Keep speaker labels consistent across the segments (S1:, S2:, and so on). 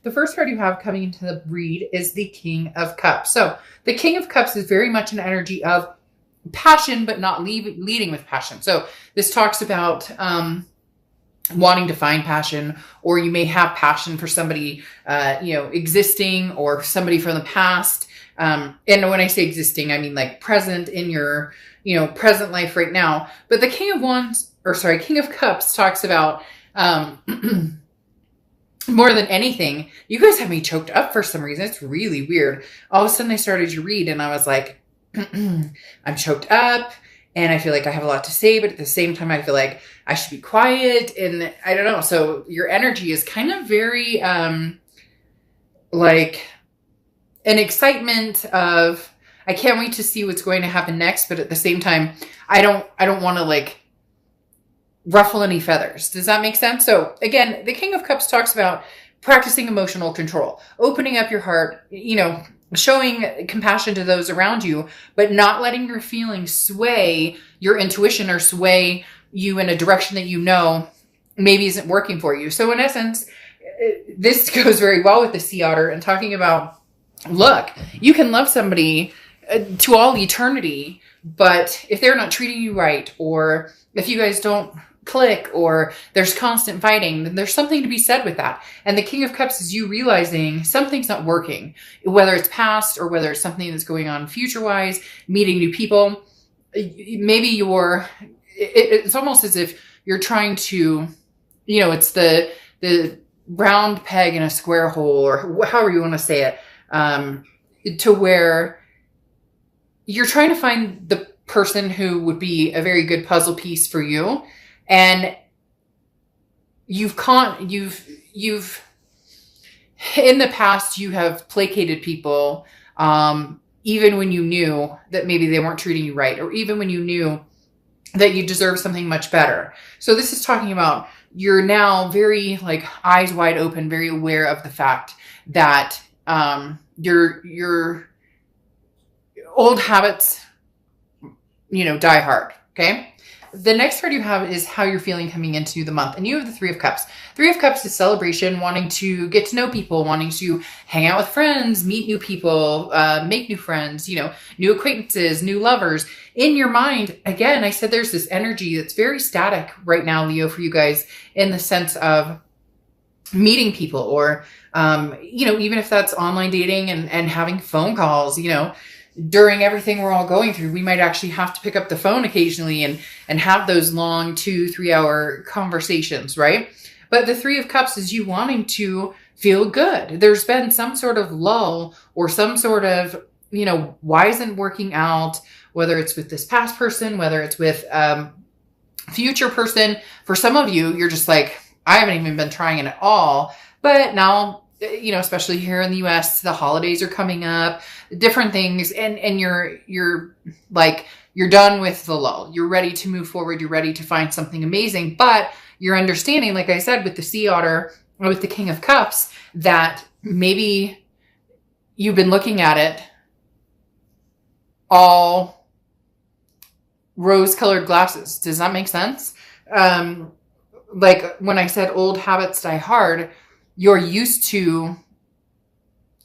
S1: The first card you have coming into the read is the King of Cups. So the King of Cups is very much an energy of passion, but not leading with passion. So this talks about wanting to find passion, or you may have passion for somebody, existing, or somebody from the past. And when I say existing, I mean like present in your, present life right now. But the King of Cups talks about, more than anything, you guys have me choked up for some reason. It's really weird. All of a sudden I started to read and I was like, I'm choked up and I feel like I have a lot to say, but at the same time, I feel like I should be quiet. And I don't know. So your energy is kind of very, like an excitement of, I can't wait to see what's going to happen next. But at the same time, I don't want to like ruffle any feathers. Does that make sense? So again, the King of Cups talks about practicing emotional control, opening up your heart, showing compassion to those around you, but not letting your feelings sway your intuition or sway you in a direction that maybe isn't working for you. So in essence, this goes very well with the sea otter and talking about, look, you can love somebody to all eternity, but if they're not treating you right, or if you guys don't click, or there's constant fighting, then there's something to be said with that. And the King of Cups is you realizing something's not working, whether it's past or whether it's something that's going on future-wise, meeting new people. Maybe it's almost as if you're trying to, it's the round peg in a square hole, or however you want to say it, to where you're trying to find the person who would be a very good puzzle piece for you. And you've in the past, you have placated people, even when you knew that maybe they weren't treating you right, or even when you knew that you deserve something much better. So this is talking about you're now very like eyes wide open, very aware of the fact that your old habits, die hard. Okay. The next card you have is how you're feeling coming into the month. And you have the Three of Cups. Three of Cups is celebration, wanting to get to know people, wanting to hang out with friends, meet new people, make new friends, new acquaintances, new lovers. In your mind, again, I said there's this energy that's very static right now, Leo, for you guys, in the sense of meeting people, or, even if that's online dating and having phone calls, during everything we're all going through, we might actually have to pick up the phone occasionally and have those long 2-3 hour conversations, right? But the Three of Cups is you wanting to feel good. There's been some sort of lull, or some sort of, why isn't working out, whether it's with this past person, whether it's with future person. For some of you, you're just like, I haven't even been trying it at all. But now, especially here in the US, the holidays are coming up, different things. And you're like, you're done with the lull. You're ready to move forward. You're ready to find something amazing. But you're understanding, like I said, with the sea otter, or with the King of Cups, that maybe you've been looking at it all rose-colored glasses. Does that make sense? Like when I said old habits die hard, you're used to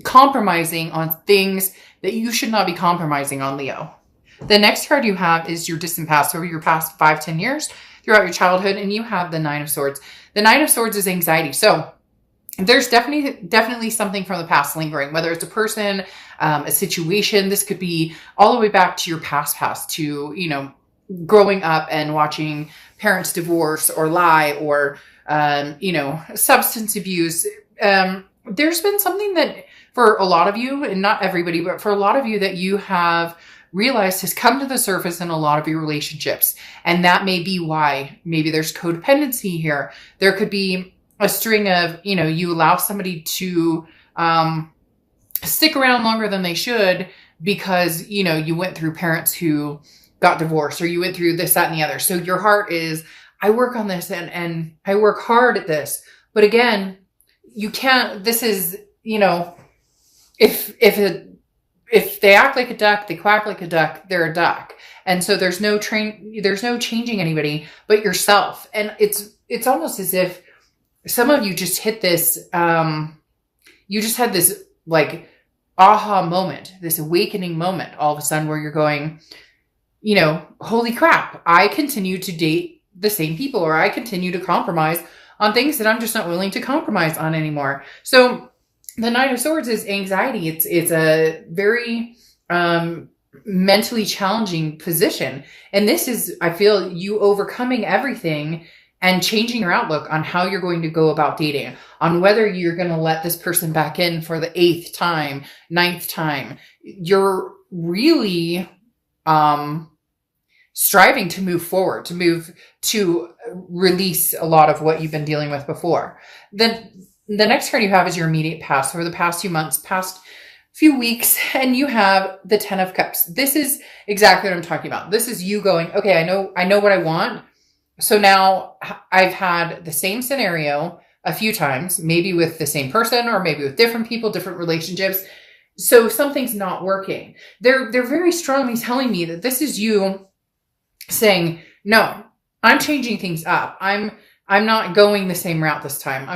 S1: compromising on things that you should not be compromising on, Leo. The next card you have is your distant past, over your past 5-10 years throughout your childhood, and you have the Nine of Swords. The Nine of Swords is anxiety. So there's definitely something from the past lingering, whether it's a person, a situation. This could be all the way back to your past to, growing up and watching parents divorce or lie, or, substance abuse. There's been something that for a lot of you, and not everybody, but for a lot of you, that you have realized has come to the surface in a lot of your relationships. And that may be why maybe there's codependency here. There could be a string of, you allow somebody to stick around longer than they should because, you went through parents who got divorced, or you went through this, that, and the other. So your heart is, I work on this and I work hard at this. But again, you can't, this is, if they act like a duck, they quack like a duck, they're a duck. And so there's no changing anybody but yourself. And it's almost as if some of you just hit this, you just had this like aha moment, this awakening moment all of a sudden where you're going, holy crap, I continue to date the same people, or I continue to compromise on things that I'm just not willing to compromise on anymore. So the Knight of Swords is anxiety. It's a very mentally challenging position. And this is, I feel, you overcoming everything and changing your outlook on how you're going to go about dating, on whether you're going to let this person back in for the 8th time, 9th time. You're really striving to move forward, to release a lot of what you've been dealing with before. Then the next card you have is your immediate past, over the past few months, past few weeks, and you have the 10 of Cups. This is exactly what I'm talking about. This is you going, okay, I know what I want. So now I've had the same scenario a few times, maybe with the same person or maybe with different people, different relationships. So something's not working. They're very strongly telling me that this is you saying, no, I'm changing things up. I'm not going the same route this time.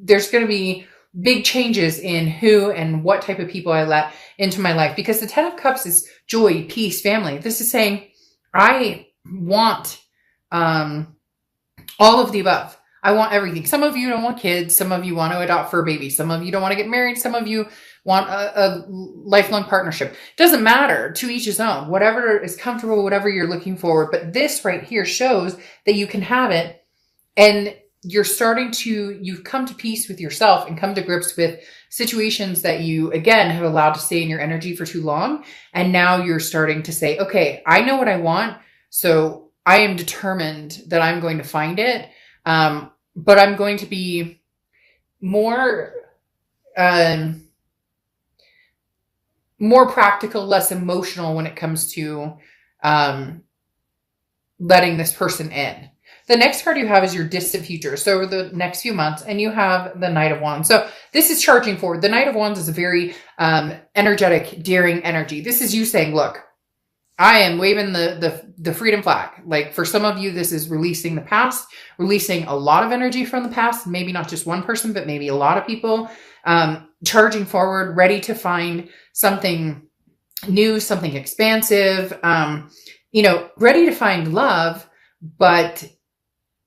S1: There's going to be big changes in who and what type of people I let into my life, because the 10 of Cups is joy, peace, family. This is saying, I want all of the above. I want everything. Some of you don't want kids. Some of you want to adopt fur babies. Some of you don't want to get married. Some of you want a lifelong partnership. It doesn't matter, to each his own. Whatever is comfortable, whatever you're looking for. But this right here shows that you can have it, and you've come to peace with yourself and come to grips with situations that you, again, have allowed to stay in your energy for too long. And now you're starting to say, okay, I know what I want. So I am determined that I'm going to find it. But I'm going to be more practical, less emotional when it comes to letting this person in. The next card you have is your distant future. So over the next few months, and you have the Knight of Wands. So this is charging forward. The Knight of Wands is a very energetic, daring energy. This is you saying, look, I am waving the freedom flag. Like, for some of you, this is releasing the past, releasing a lot of energy from the past, maybe not just one person, but maybe a lot of people, charging forward, ready to find something new, something expansive, ready to find love, but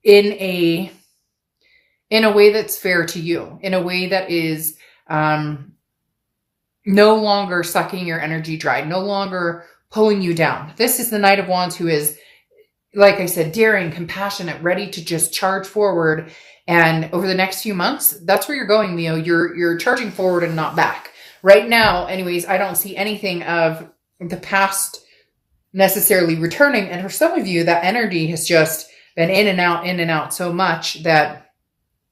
S1: in a way that's fair to you, in a way that is no longer sucking your energy dry, no longer pulling you down. This is the Knight of Wands, who is, like I said, daring, compassionate, ready to just charge forward. And over the next few months, that's where you're going, Leo. You're charging forward and not back. Right now, anyways, I don't see anything of the past necessarily returning. And for some of you, that energy has just been in and out so much that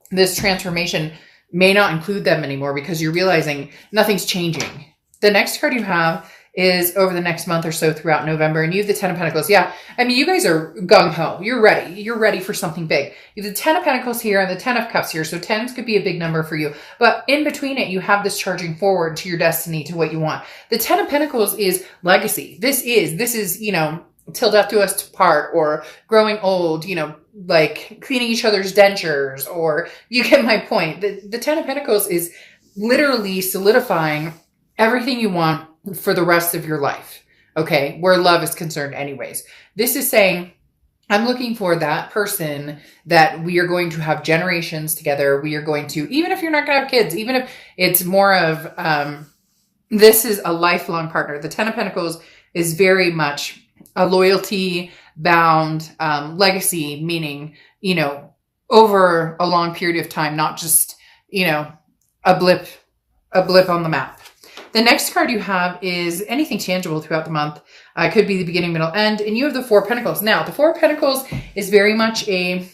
S1: this transformation may not include them anymore, because you're realizing nothing's changing. The next card you have is over the next month or so throughout November, and you have the 10 of Pentacles. Yeah, I mean, you guys are gung-ho. You're ready. You're ready for something big. You have the 10 of Pentacles here and the 10 of Cups here, so 10s could be a big number for you. But in between it, you have this charging forward to your destiny, to what you want. The 10 of Pentacles is legacy. This is, till death do us part, or growing old, like cleaning each other's dentures, or you get my point. The 10 of Pentacles is literally solidifying everything you want for the rest of your life, okay, where love is concerned anyways. This is saying, I'm looking for that person that we are going to have generations together. We are going to, even if you're not going to have kids, even if it's more of, this is a lifelong partner. The 10 of Pentacles is very much a loyalty bound legacy, meaning, over a long period of time, not just, a blip on the map. The next card you have is anything tangible throughout the month. Could be the beginning, middle, end. And you have the 4 of Pentacles. Now, the 4 of Pentacles is very much a,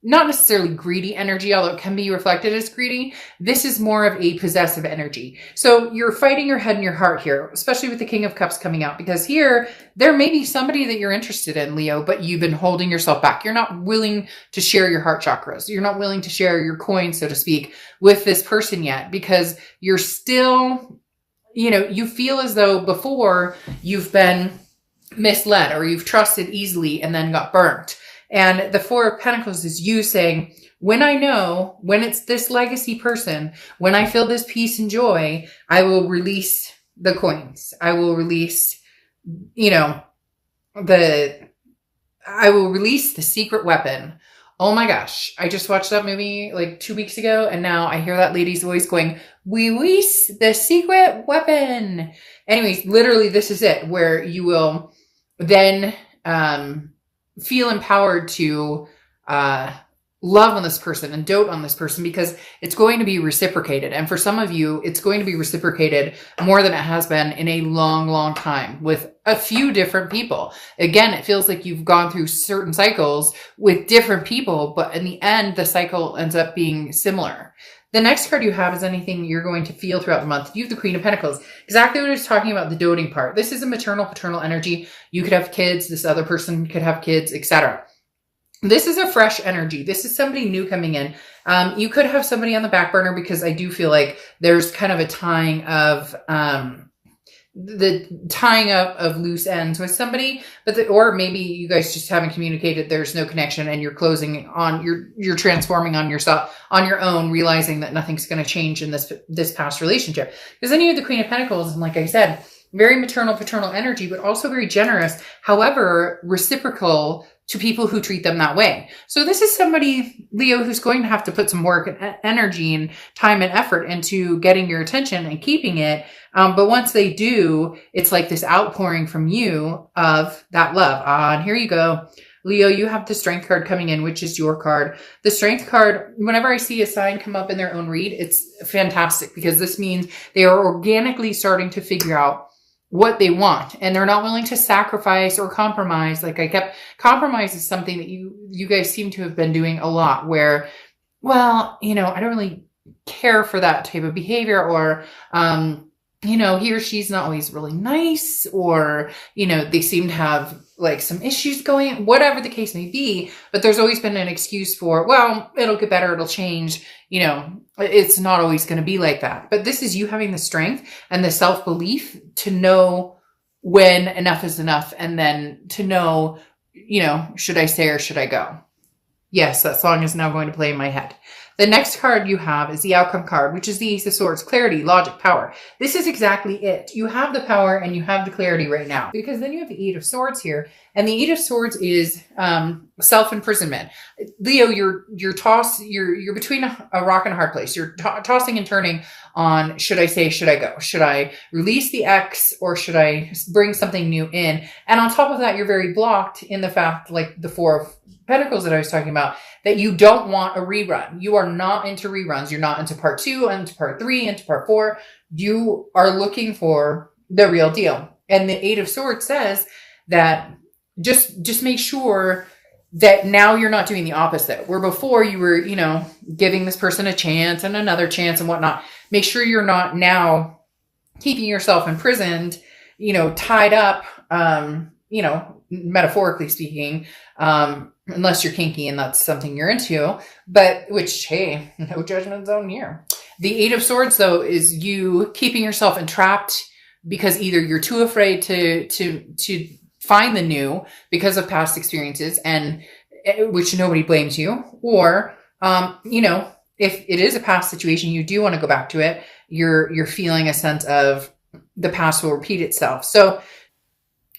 S1: not necessarily greedy energy, although it can be reflected as greedy. This is more of a possessive energy. So you're fighting your head and your heart here, especially with the King of Cups coming out, because here, there may be somebody that you're interested in, Leo, but you've been holding yourself back. You're not willing to share your heart chakras. You're not willing to share your coins, so to speak, with this person yet, because you're still, you feel as though before you've been misled, or you've trusted easily and then got burnt. And the 4 of Pentacles is you saying, when I know, when it's this legacy person, when I feel this peace and joy, I will release the coins. I will release, you know, I will release the secret weapon. Oh my gosh. I just watched that movie like 2 weeks ago, and now I hear that lady's voice going, release the secret weapon. Anyways, literally this is it, where you will then feel empowered to love on this person and dote on this person, because it's going to be reciprocated. And for some of you, it's going to be reciprocated more than it has been in a long, long time with a few different people. Again, it feels like you've gone through certain cycles with different people, but in the end, the cycle ends up being similar. The next card you have is anything you're going to feel throughout the month. You have the Queen of Pentacles. Exactly what I was talking about, the doting part. This is a maternal, paternal energy. You could have kids. This other person could have kids, etc. This is a fresh energy. This is somebody new coming in. You could have somebody on the back burner, because I do feel like there's kind of a tying of loose ends with somebody, or maybe you guys just haven't communicated. There's no connection, and you're closing on, you're transforming on yourself on your own, realizing that nothing's going to change in this past relationship. Because then you have the Queen of Pentacles, and like I said, very maternal, paternal energy, but also very generous. However, reciprocal to people who treat them that way. So this is somebody, Leo, who's going to have to put some work and energy and time and effort into getting your attention and keeping it. But once they do, it's like this outpouring from you of that love. And here you go. Leo, you have the Strength card coming in, which is your card. The Strength card, whenever I see a sign come up in their own read, it's fantastic, because this means they are organically starting to figure out what they want, and they're not willing to sacrifice or compromise. Like compromise is something that you guys seem to have been doing a lot, where, well, I don't really care for that type of behavior, or, he or she's not always really nice, or, they seem to have like some issues going, whatever the case may be, but there's always been an excuse for, well, it'll get better, it'll change, it's not always going to be like that. But this is you having the strength and the self-belief to know when enough is enough, and then to know, should I stay or should I go? Yes, that song is now going to play in my head. The next card you have is the Outcome card, which is the Ace of Swords, clarity, logic, power. This is exactly it. You have the power and you have the clarity right now, because then you have the Eight of Swords here, and the Eight of Swords is self-imprisonment. Leo, you're between a rock and a hard place. You're tossing and turning on, should I stay, should I go? Should I release the ex, or should I bring something new in? And on top of that, you're very blocked in the fact, like the Four of Pentacles that I was talking about, that you don't want a rerun. You are not into reruns. You're not into part 2, into part 3, into part 4. You are looking for the real deal. And the Eight of Swords says that just make sure that now you're not doing the opposite, where before you were, giving this person a chance and another chance and whatnot. Make sure you're not now keeping yourself imprisoned, tied up, metaphorically speaking, unless you're kinky and that's something you're into, but which, hey, no judgment zone here. The Eight of Swords, though, is you keeping yourself entrapped because either you're too afraid to find the new because of past experiences, and which nobody blames you, or, if it is a past situation, you do want to go back to it, you're feeling a sense of the past will repeat itself. So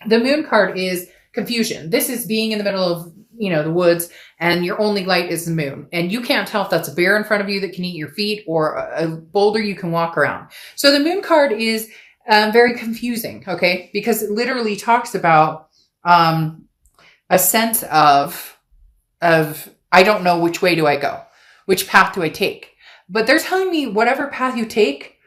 S1: the Moon card is confusion. This is being in the middle of, the woods, and your only light is the moon. And you can't tell if that's a bear in front of you that can eat your feet, or a boulder you can walk around. So the Moon card is very confusing, okay? Because it literally talks about a sense of I don't know which way do I go? Which path do I take? But they're telling me whatever path you take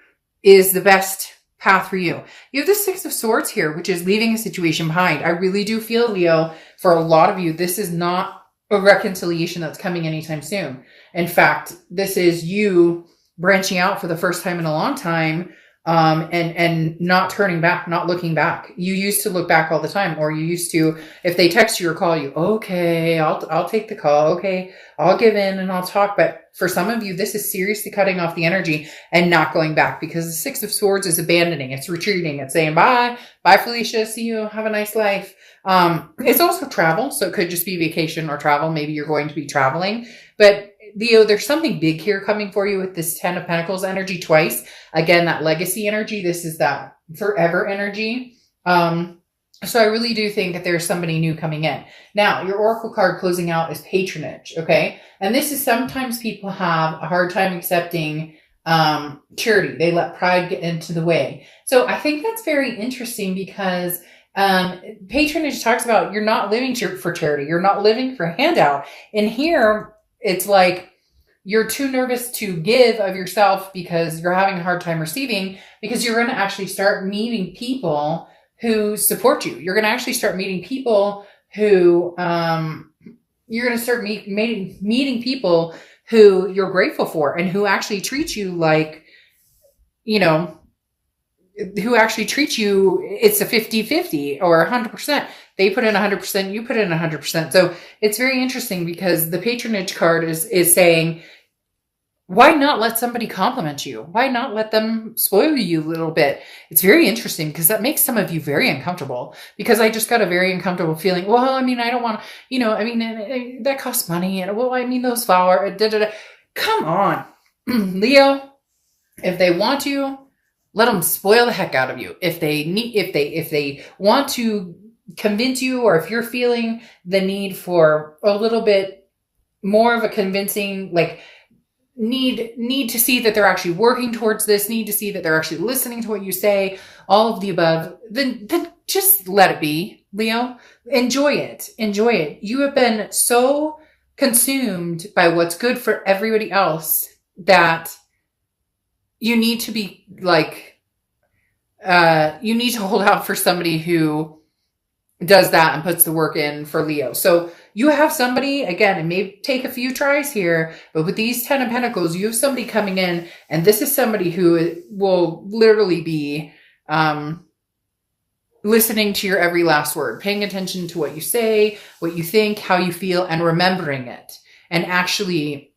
S1: is the best path for you. You have the Six of Swords here, which is leaving a situation behind. I really do feel, Leo, for a lot of you, this is not a reconciliation that's coming anytime soon. In fact, this is you branching out for the first time in a long time, and not turning back, not looking back. You used to look back all the time, or you used to, if they text you or call you, okay, I'll take the call. Okay, I'll give in and I'll talk. But for some of you, this is seriously cutting off the energy and not going back, because the Six of Swords is abandoning. It's retreating. It's saying, bye, Felicia. See you. Have a nice life. It's also travel. So it could just be vacation or travel. Maybe you're going to be traveling, but Leo, there's something big here coming for you with this 10 of Pentacles energy twice. Again, that legacy energy. This is that forever energy. So I really do think that there's somebody new coming in. Now, your oracle card closing out is patronage, okay? And this is sometimes people have a hard time accepting charity. They let pride get into the way. So I think that's very interesting because patronage talks about you're not living for charity. You're not living for a handout. And here, it's like you're too nervous to give of yourself because you're having a hard time receiving, because you're going to actually start meeting people who support you. You're going to actually start meeting people who, you're going to start meeting people who you're grateful for and who actually treat you like, you know, who actually treat you, it's a 50-50 or 100%. They put in 100%, you put in 100%. So it's very interesting because the patronage card is saying, why not let somebody compliment you? Why not let them spoil you a little bit? It's very interesting because that makes some of you very uncomfortable, because I just got a very uncomfortable feeling. Well, I mean, I don't want to, you know, I mean, that costs money. And well, I mean, those flowers, come on, Leo, if they want to, let them spoil the heck out of you. If they want to convince you, or if you're feeling the need for a little bit more of a convincing, like need to see that they're actually working towards this, need to see that they're actually listening to what you say, all of the above, then just let it be, Leo. Enjoy it. Enjoy it. You have been so consumed by what's good for everybody else that you need to be like, you need to hold out for somebody who does that and puts the work in for Leo. So you have somebody, again, it may take a few tries here, but with these 10 of Pentacles, you have somebody coming in, and this is somebody who will literally be listening to your every last word, paying attention to what you say, what you think, how you feel, and remembering it, and actually